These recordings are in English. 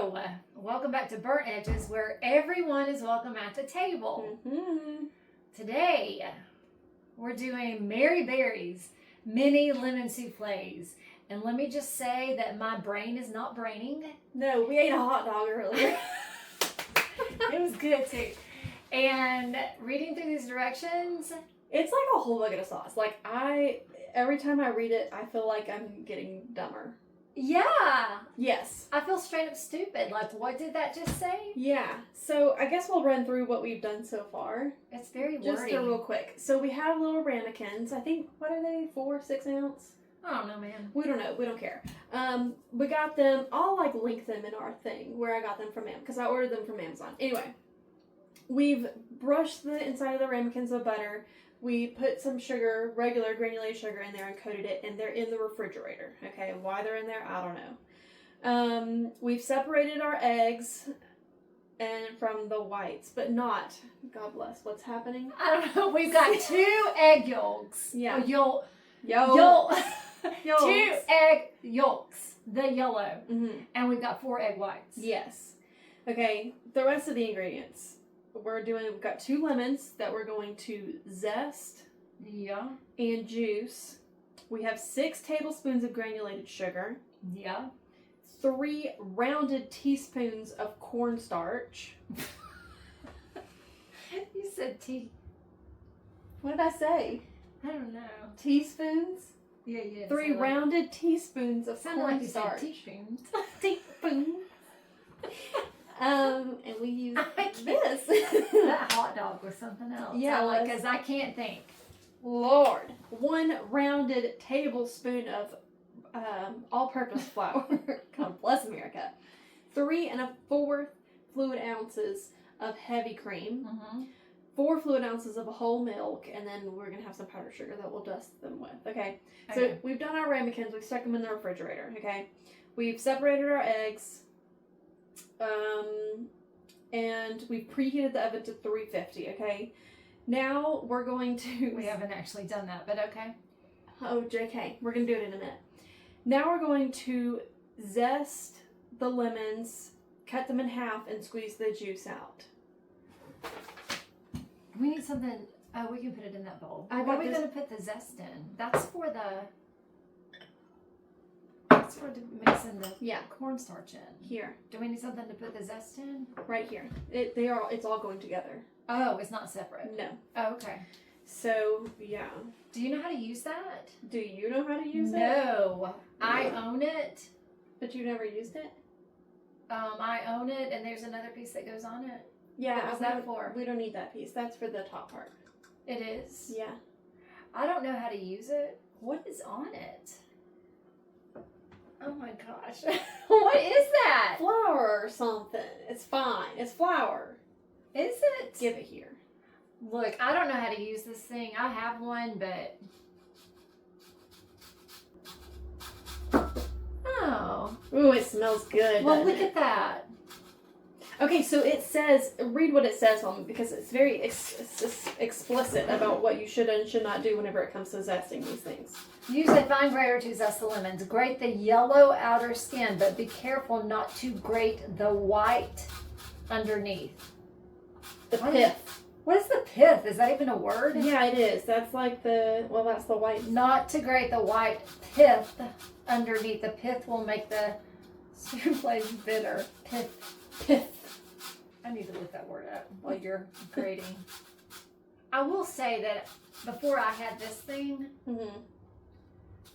Hello, welcome back to Burnt Edges, where everyone is welcome at the table. Today, we're doing Mary Berry's mini lemon souffles. And let me just say that my brain is not braining. No, we ate a hot dog earlier. It was good too. And reading through these directions, It's like a whole bucket of sauce. Like every time I read it, I feel like I'm getting dumber. yeah, Yes. I feel straight up stupid. Like, what did that just say? Yeah. So I guess we'll run through what we've done so far. It's very wordy. Just real quick. So we have little ramekins. I think, what are they? 4, 6 ounce? I don't know, man. We don't know. We don't care. We got them. I'll link them in our thing where I got them from because I ordered them from Amazon. Anyway, we've brushed the inside of the ramekins with butter. We put some sugar, regular granulated sugar in there and coated it, and they're in the refrigerator. Okay, why they're in there, I don't know. We've separated our eggs and from the whites, but not, God bless, what's happening? I don't know. We've got 2 egg yolks. Yeah. Yolk. Yolks. 2 egg yolks. The yellow. Mm-hmm. And we've got 4 egg whites. Yes. Okay, the rest of the ingredients. We've got 2 lemons that we're going to zest Yeah. and juice. We have 6 tablespoons of granulated sugar. Yeah. 3 rounded teaspoons of cornstarch. You said tea. What did I say? I don't know. Teaspoons? Yeah. 3 rounded teaspoons of Sounded like you said cornstarch. teaspoons. Teaspoons. And we use this. That hot dog was something else. Yeah, because I can't think. Lord. 1 rounded tablespoon of all-purpose flour. God bless America. 3 1/4 fluid ounces of heavy cream. Mm-hmm. 4 fluid ounces of whole milk, and then we're going to have some powdered sugar that we'll dust them with, okay? So we've done our ramekins, we've stuck them in the refrigerator, okay? We've separated our eggs, and we've preheated the oven to 350, okay? Now we're going to... We haven't actually done that, but okay. Oh, JK, we're going to do it in a minute. Now we're going to zest the lemons, cut them in half, and squeeze the juice out. We need something. Oh, we can put it in that bowl. I Why got are we this- going to put the zest in? That's for mixing the Yeah. cornstarch in. Here, Do we need something to put the zest in? right here. It's all going together. Oh, it's not separate. No. Oh, okay. So, yeah. Do you know how to use that? Do you know how to use it? No. I own it. But you never used it? I own it, and there's another piece that goes on it. Yeah. What was that for? We don't need that piece. That's for the top part. It is. Yeah. I don't know how to use it. What is on it? Oh my gosh. What is that? Flour or something. It's fine. It's flour. Is it? Give it here. Look, I don't know how to use this thing. I have one, but... Oh. Ooh, it smells good. Well, doesn't look it? at that. Okay, so it says, read what it says on because it's very explicit about what you should and should not do whenever it comes to zesting these things. Use a fine grater to zest the lemons. Grate the yellow outer skin, but be careful not to grate the white underneath. The What pith. What is the pith? Is that even a word? Yeah, it is. That's like that's the white. Not to grate the white pith underneath. The pith will make the souffle bitter. Pith. I need to look that word up while you're grating. I will say that before I had this thing, Mm-hmm.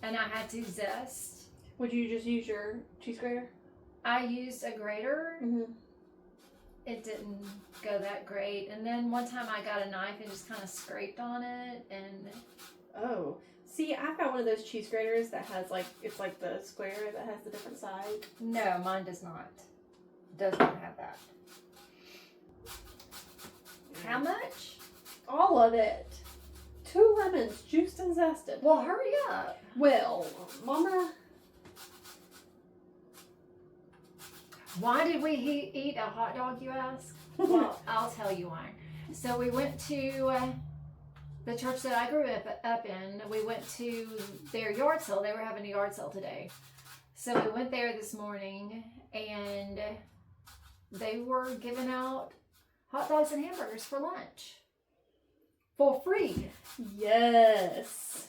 and I had to zest, Would you just use your cheese grater? I used a grater. Mm-hmm. It didn't go that great. And then one time I got a knife and just kind of scraped on it. And Oh. See, I've got one of those cheese graters that has it's like the square that has the different sides. no, mine does not. Does not have that. How much? All of it. 2 lemons, juiced and zested. Well, hurry up. Well, Mama. Why did we eat a hot dog, you ask? Well, I'll tell you why. So we went to the church that I grew up in. We went to their yard sale. They were having a yard sale today. So we went there this morning, and they were giving out hot dogs and hamburgers for lunch. For free. Yes.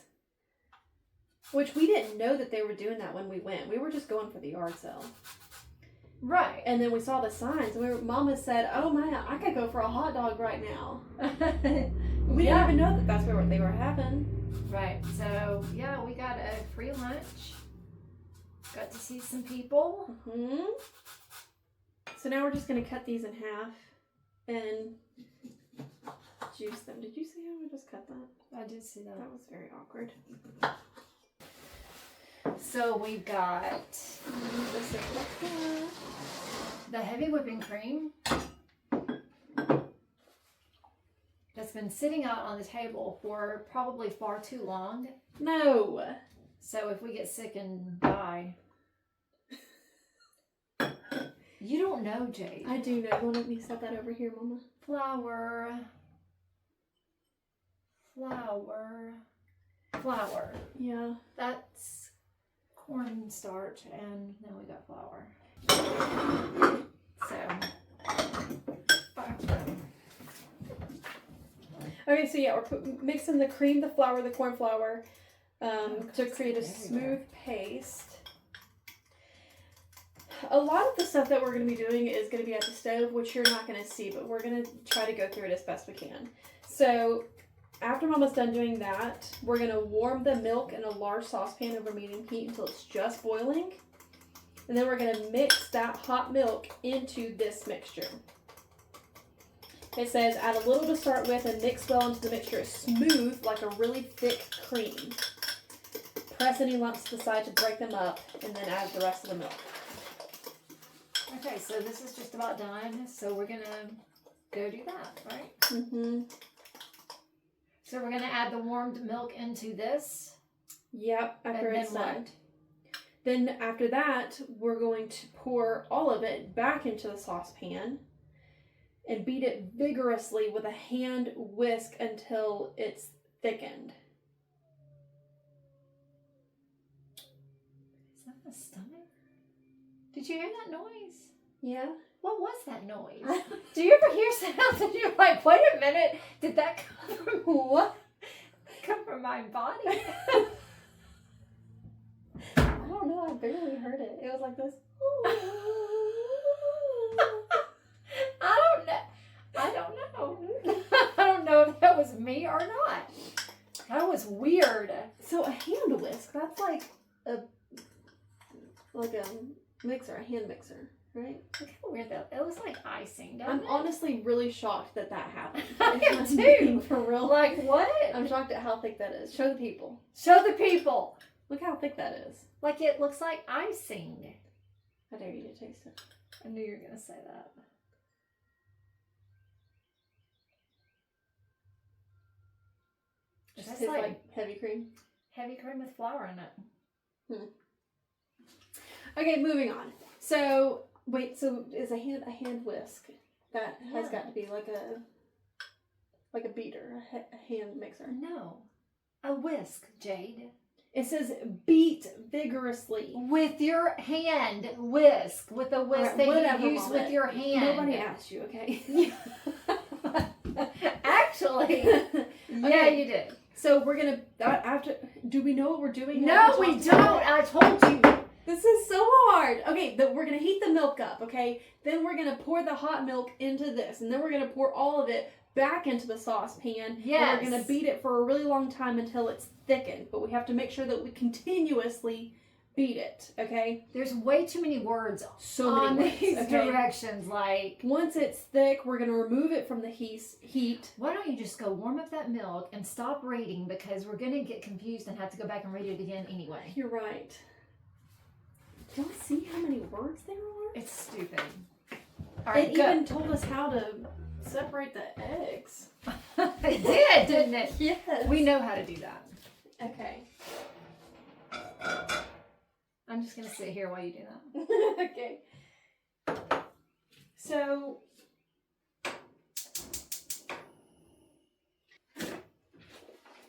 Which we didn't know that they were doing that when we went. We were just going for the yard sale. Right. And then we saw the signs, and Mama said, "Oh man, I could go for a hot dog right now." We didn't even know that that's where they were having. Right. So yeah, we got a free lunch. Got to see some people. Mm-hmm. So now we're just gonna cut these in half and juice them. Did you see how I just cut that? I did see that. That was very awkward. So we've got the heavy whipping cream that's been sitting out on the table for probably far too long. No. So if we get sick and die. You don't know, Jade. I do know. Why don't you set that over here, Mama? Flour. Yeah. That's cornstarch, and then we got flour. Okay, so yeah, we're mixing the cream, the flour, the corn flour to create a smooth paste. A lot of the stuff that we're going to be doing is going to be at the stove, which you're not going to see, but we're going to try to go through it as best we can. So after Mama's done doing that, we're going to warm the milk in a large saucepan over medium heat until it's just boiling. And then we're going to mix that hot milk into this mixture. It says add a little to start with and mix well until the mixture is smooth like a really thick cream. Press any lumps to the side to break them up and then add the rest of the milk. Okay, so this is just about done. So we're going to go do that, right? Mm-hmm. So we're going to add the warmed milk into this. Yep, after it's done. What? Then after that, we're going to pour all of it back into the saucepan and beat it vigorously with a hand whisk until it's thickened. Is that my stomach? Did you hear that noise? Yeah. What was that noise? Do you ever hear sounds and you're like, wait a minute, did that come from what? Come from my body? I don't know, I barely heard it. It was like this. I don't know. I don't know if that was me or not. That was weird. So a hand whisk, that's like a mixer, a hand mixer, right? Look how weird that. It was like icing. I'm honestly really shocked that happened. I am too. For real. Like what? I'm shocked at how thick that is. Show the people. Show the people. Look how thick that is. Like it looks like icing. I dare you to taste it. I knew you were gonna say that. It tastes like heavy cream. Heavy cream with flour in it. Okay, moving on. So wait, so is a hand whisk that has got to be like a beater, a hand mixer? No, a whisk, Jade. It says beat vigorously with your hand. Whisk with a whisk that you use with your hand. Nobody asked you, okay? Actually, yeah, you did. So we're gonna after. Do we know what we're doing? No, we don't. I told you. This is so hard. Okay, we're gonna heat the milk up. Okay, then we're gonna pour the hot milk into this, and then we're gonna pour all of it back into the saucepan. Yes. And we're gonna beat it for a really long time until it's thickened. But we have to make sure that we continuously beat it. Okay. There's way too many words on these directions. Like once it's thick, we're gonna remove it from the heat. Why don't you just go warm up that milk and stop reading, because we're gonna get confused and have to go back and read it again anyway. You're right. Do y'all see how many words there are? It's stupid. All right, it even told us how to separate the eggs. It did, didn't it? Yes. We know how to do that. Okay. I'm just going to sit here while you do that. Okay. So,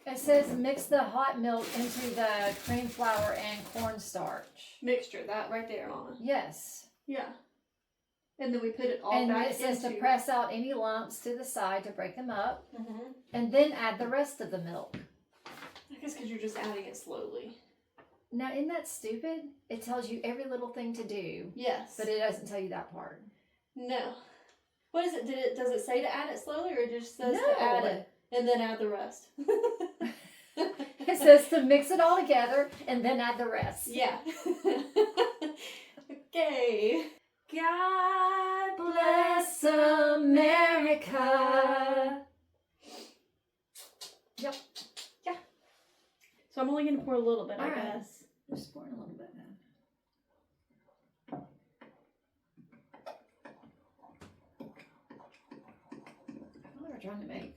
it says mix the hot milk into the cream flour and cornstarch. Mixture, that right there, Mama. Yes. Yeah. And then we put it all And back it says into... to press out any lumps to the side to break them up. Mm-hmm. And then add the rest of the milk. I guess because you're just adding it slowly. Now, isn't that stupid? It tells you every little thing to do. Yes. But it doesn't tell you that part. No. What is it? Does it say to add it slowly, or it just says No. to add it and then add the rest? It says to mix it all together and then add the rest. Yeah. Okay. God bless America. Yep. Yeah. So I'm only going to pour a little bit, I guess. Just pouring a little bit then. They were trying to make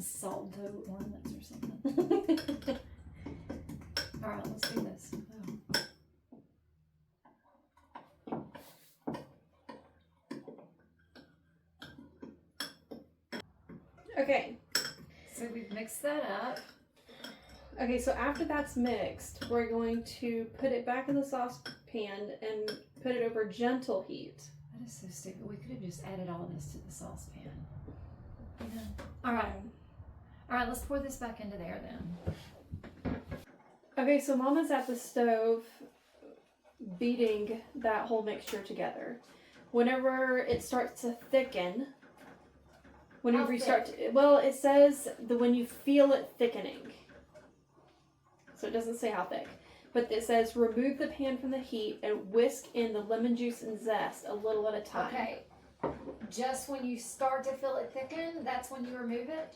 salt dough ornaments or something. All right, let's do this. Okay. So we've mixed that up. Okay, so after that's mixed, we're going to put it back in the saucepan and put it over gentle heat. That is so stupid. We could have just added all of this to the saucepan. Yeah. All right. All right, let's pour this back into there then. Okay, so Mama's at the stove beating that whole mixture together. Whenever it starts to thicken, whenever you start to, well, it says when you feel it thickening. So it doesn't say how thick. But it says remove the pan from the heat and whisk in the lemon juice and zest a little at a time. Okay. Just when you start to feel it thicken, that's when you remove it?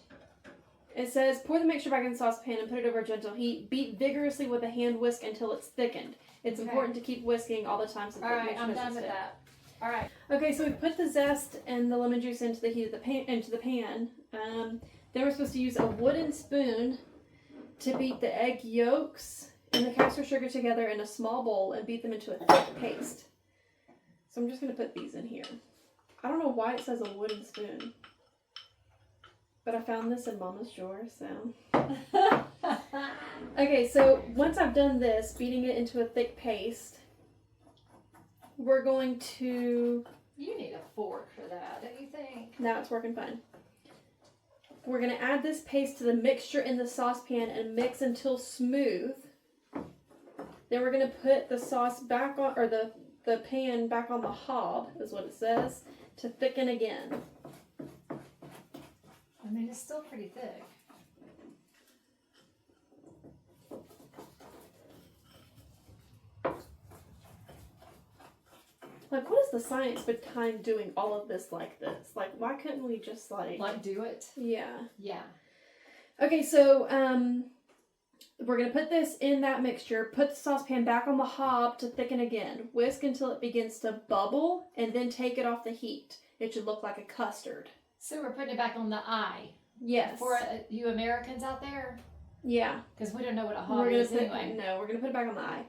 It says pour the mixture back in the saucepan and put it over gentle heat. Beat vigorously with a hand whisk until it's thickened. It's important to keep whisking all the time so the Alright, mixture I'm doesn't done with stick. that. Alright. Okay, so we put the zest and the lemon juice into the heat of the pan. Then we're supposed to use a wooden spoon to beat the egg yolks and the caster sugar together in a small bowl and beat them into a thick paste. So I'm just going to put these in here. I don't know why it says a wooden spoon, but I found this in Mama's drawer, so. Okay, so once I've done this, beating it into a thick paste, we're going to... You need a fork for that, don't you think? Now it's working fine. We're going to add this paste to the mixture in the saucepan and mix until smooth. Then we're going to put the sauce back on, or the pan back on the hob, is what it says, to thicken again. I mean, it's still pretty thick. Like, what is the science behind doing all of this like this? Like, why couldn't we just, Like, do it? Yeah. Yeah. Okay, so, we're going to put this in that mixture, put the saucepan back on the hob to thicken again, whisk until it begins to bubble, and then take it off the heat. It should look like a custard. So we're putting it back on the eye. Yes. For you Americans out there? Yeah. Because we don't know what a hob is anyway. No, we're going to put it back on the eye.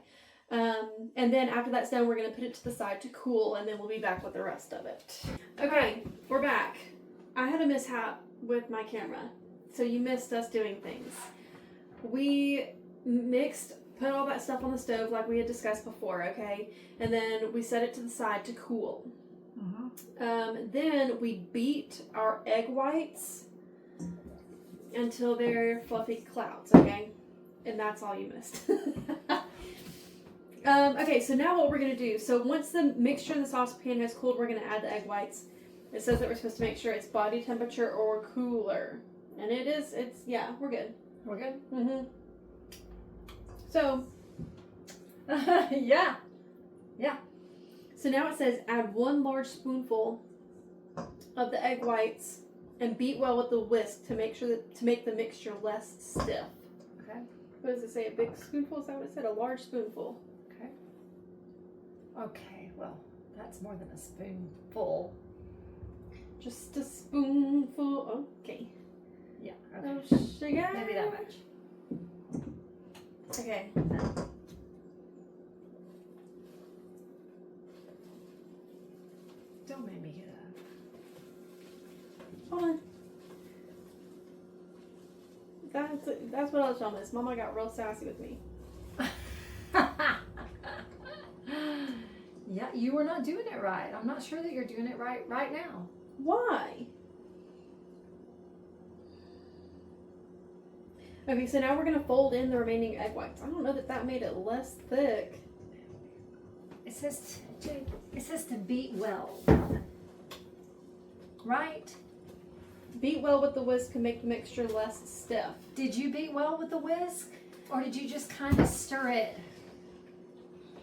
And then after that's done, we're going to put it to the side to cool, and then we'll be back with the rest of it. Okay, we're back. I had a mishap with my camera, so you missed us doing things. We put all that stuff on the stove like we had discussed before, okay? And then we set it to the side to cool. Then we beat our egg whites until they're fluffy clouds, okay? And that's all you missed. Okay, so now what we're going to do, so once the mixture in the saucepan has cooled, we're going to add the egg whites. It says that we're supposed to make sure it's body temperature or cooler. And yeah, we're good. We're good? Mm-hmm. So. Yeah. Yeah. So now it says add 1 large spoonful of the egg whites and beat well with the whisk to make the mixture less stiff. Okay. What does it say? A big spoonful? Is that what it said? A large spoonful. Okay. Okay, well, that's more than a spoonful. Just a spoonful. Okay. Yeah. Okay. Okay. Oh, sugar. Maybe that much. Okay. Don't make me get up. Hold on. That's what I was telling this. Mama got real sassy with me. Yeah, You were not doing it right. I'm not sure that you're doing it right now. Why? Okay, so now we're going to fold in the remaining egg whites. I don't know that made it less thick. It says to beat well. Right? Beat well with the whisk to make the mixture less stiff. Did you beat well with the whisk? Or did you just kind of stir it?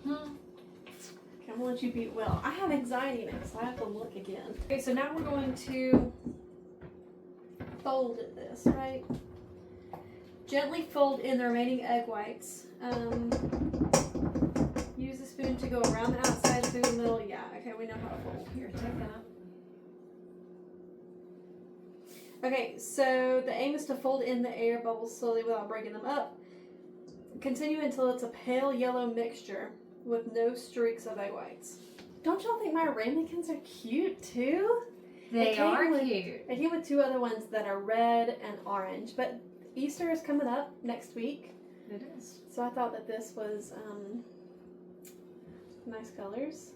Okay, I'm gonna let you beat well. I have anxiety now, so I have to look again. Okay, so now we're going to fold this, right? Gently fold in the remaining egg whites. Use a spoon to go around the outside through the middle. Yeah, okay, we know how to fold. Here, take that. Okay, so the aim is to fold in the air bubbles slowly without breaking them up. Continue until it's a pale yellow mixture with no streaks of egg whites. Don't y'all think my ramekins are cute too? They are cute. I came with two other ones that are red and orange, but Easter is coming up next week. It is. So I thought that this was nice colors.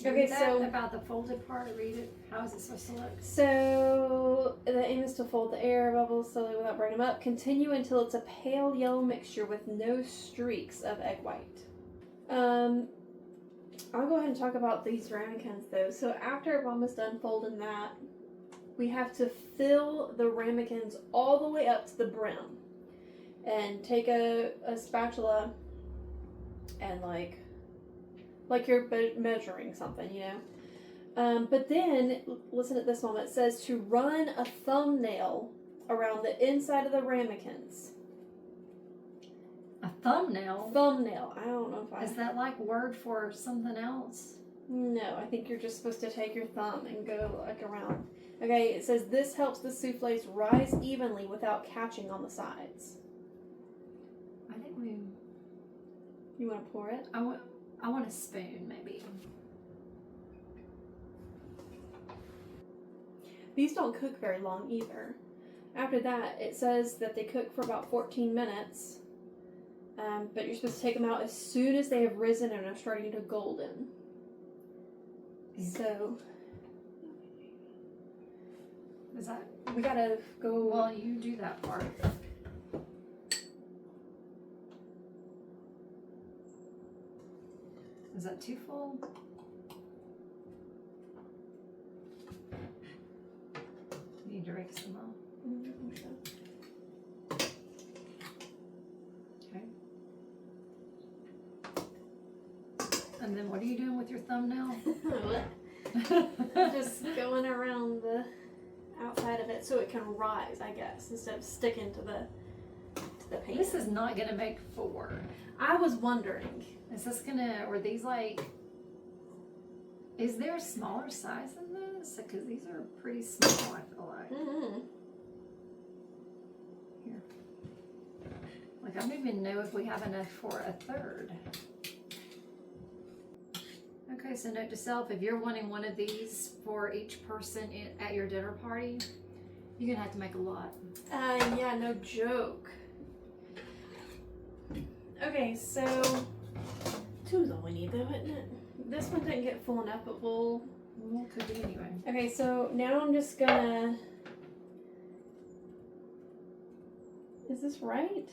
Okay, so about the folded part, read it. How is it supposed to look? So the aim is to fold the air bubbles slowly without breaking them up. Continue until it's a pale yellow mixture with no streaks of egg white. I'll go ahead and talk about these ramekins though. So after Mama's done folding that, we have to fill the ramekins all the way up to the brim, and take a spatula and like you're measuring something, you know. But then, listen at this moment. It says to run a thumbnail around the inside of the ramekins. A thumbnail? Thumbnail. I don't know if Is that like word for something else? No, I think you're just supposed to take your thumb and go like around. Okay, it says this helps the souffles rise evenly without catching on the sides. I think we... You want to pour it? I want a spoon, maybe. These don't cook very long either. After that, it says that they cook for about 14 minutes. But you're supposed to take them out as soon as they have risen and are starting to golden. So... Is that... We gotta go... Well, you do that part. Is that too full? You need to rake some out. Okay. And then what are you doing with your thumbnail? Just going around the outside of it so it can rise, I guess, instead of sticking to the pan. This is not gonna make 4. I was wondering. Is this gonna, or these like, is there a smaller size than this? Because these are pretty small, I feel like. Mm-hmm. Here. Like, I don't even know if we have enough for a third. Okay, so note to self, if you're wanting one of these for each person at your dinner party, you're gonna have to make a lot. Yeah, no joke. Okay, so 2 is all we need though, isn't it? This one didn't get full enough, but we'll Could be anyway. Okay, so now I'm just gonna... Is this right?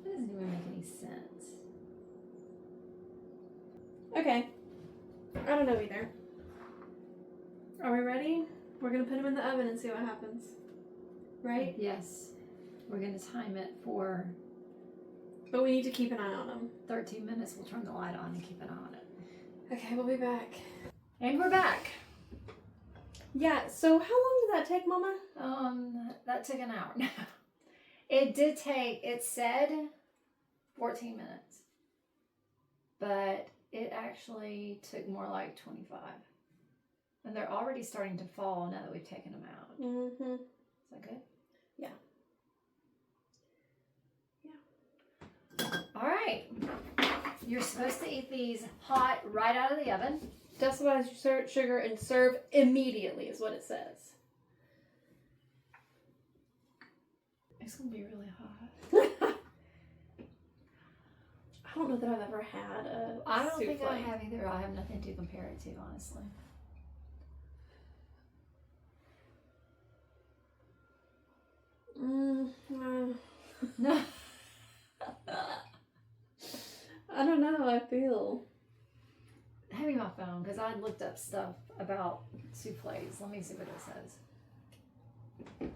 That doesn't even make any sense. Okay. I don't know either. Are we ready? We're gonna put them in the oven and see what happens. Right? Yes. We're gonna time it for... But we need to keep an eye on them. 13 minutes. We'll turn the light on and keep an eye on it. Okay, we'll be back. And we're back. Yeah, so how long did that take, Mama? That took an hour. It did take, it said 14 minutes. But it actually took more like 25. And they're already starting to fall now that we've taken them out. Mm-hmm. Is that good? Yeah. All right. You're supposed to eat these hot right out of the oven. Dust about sugar and serve immediately is what it says. It's going to be really hot. I don't know that I've ever had a I don't think I souffle. have either. I have nothing to compare it to, honestly. No. I don't know how I feel. Hand me my phone because I looked up stuff about souffles. Let me see what it says. If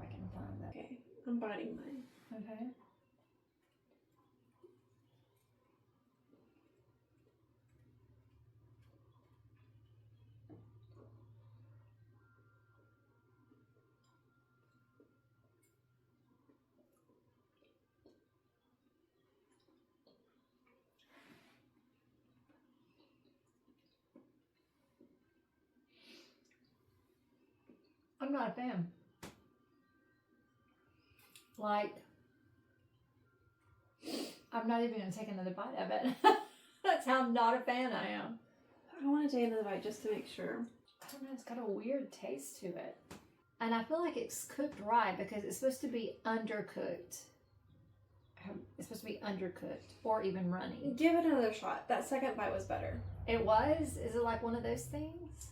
I can find that. Okay, I'm biting mine. Okay. I'm not a fan. Like, I'm not even going to take another bite of it. That's how not a fan I am. I want to take another bite just to make sure. I don't know, it's got a weird taste to it. And I feel like it's cooked right because it's supposed to be undercooked. It's supposed to be undercooked or even runny. Give it another shot. That second bite was better. It was? Is it like one of those things?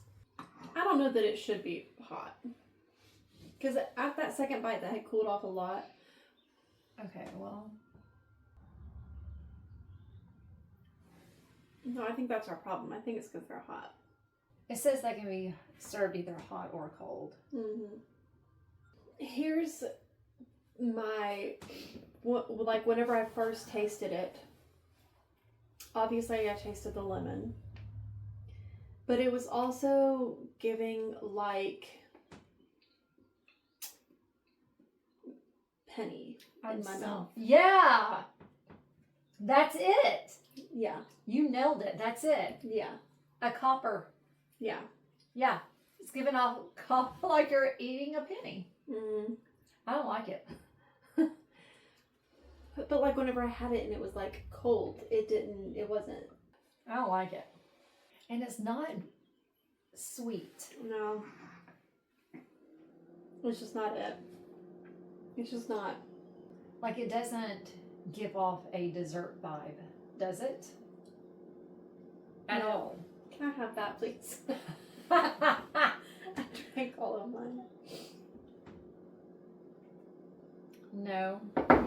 I don't know that it should be hot. Because at that second bite, that had cooled off a lot. Okay, well. No, I think that's our problem. I think it's because they're hot. It says they can be served either hot or cold. Mm-hmm. Here's my, like whenever I first tasted it, obviously I tasted the lemon. But it was also giving like penny in my mouth. Yeah! That's it! Yeah. You nailed it. That's it. Yeah. A copper. Yeah. Yeah. It's giving off like you're eating a penny. Mm. I don't like it. But like whenever I had it and it was like cold, it wasn't. I don't like it. And it's not sweet. No. It's just not it. It's just not. Like it doesn't give off a dessert vibe, does it? At No. all. Can I have that, please? I drank all of mine. No. I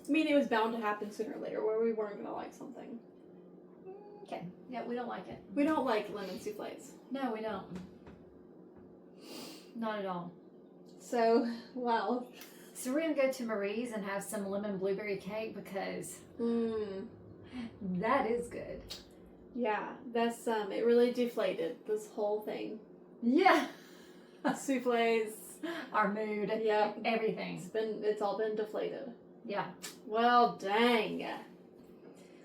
mean, it was bound to happen sooner or later where we weren't going to like something. Okay. Yeah, we don't like it. We don't like lemon souffles. No, we don't. Not at all. So, wow. So we're going to go to Marie's and have some lemon blueberry cake because that is good. Yeah, that's, it really deflated this whole thing. Yeah. Souffles. Our mood. Yep. Everything. It's all been deflated. Yeah. Well, dang.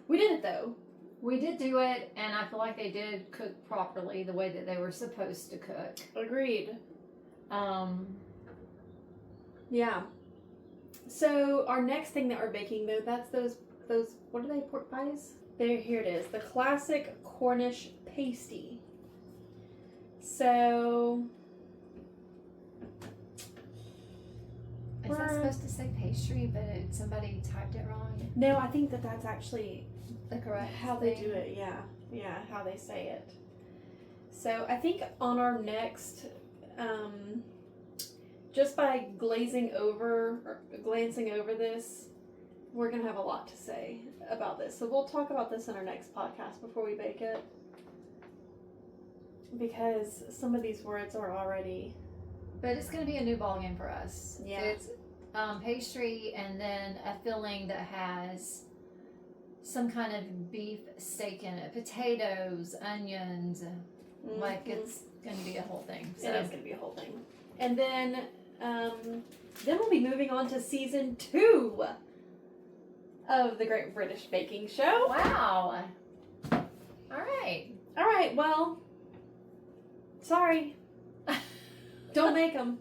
We did it though. We did do it, and I feel like they did cook properly the way that they were supposed to cook. Agreed. Yeah. So our next thing that we're baking though, that's those what are they, pork pies? Here it is, the classic Cornish pasty. So Is that supposed to say pastry, but somebody typed it wrong? no, I think that's actually The correct how they do it. Yeah, how they say it. So I think on our next, just by glancing over this, we're gonna have a lot to say about this. So we'll talk about this in our next podcast before we bake it, because some of these words are already. But it's going to be a new ballgame for us. Yeah. It's pastry and then a filling that has some kind of beef steak in it, potatoes, onions. Mm-hmm. Like it's going to be a whole thing. So. It is going to be a whole thing. And then we'll be moving on to season 2 of the Great British Baking Show. Wow. All right. All right. Well, sorry. Don't make them.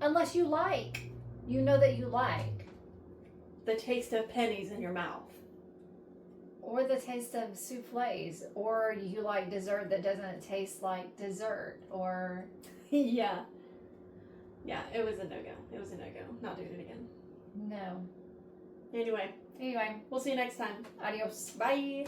Unless you like. You know that you like. The taste of pennies in your mouth. Or the taste of souffles. Or you like dessert that doesn't taste like dessert. Or... Yeah. Yeah, it was a no-go. Not doing it again. No. Anyway, Anyway, we'll see you next time. adios. Bye.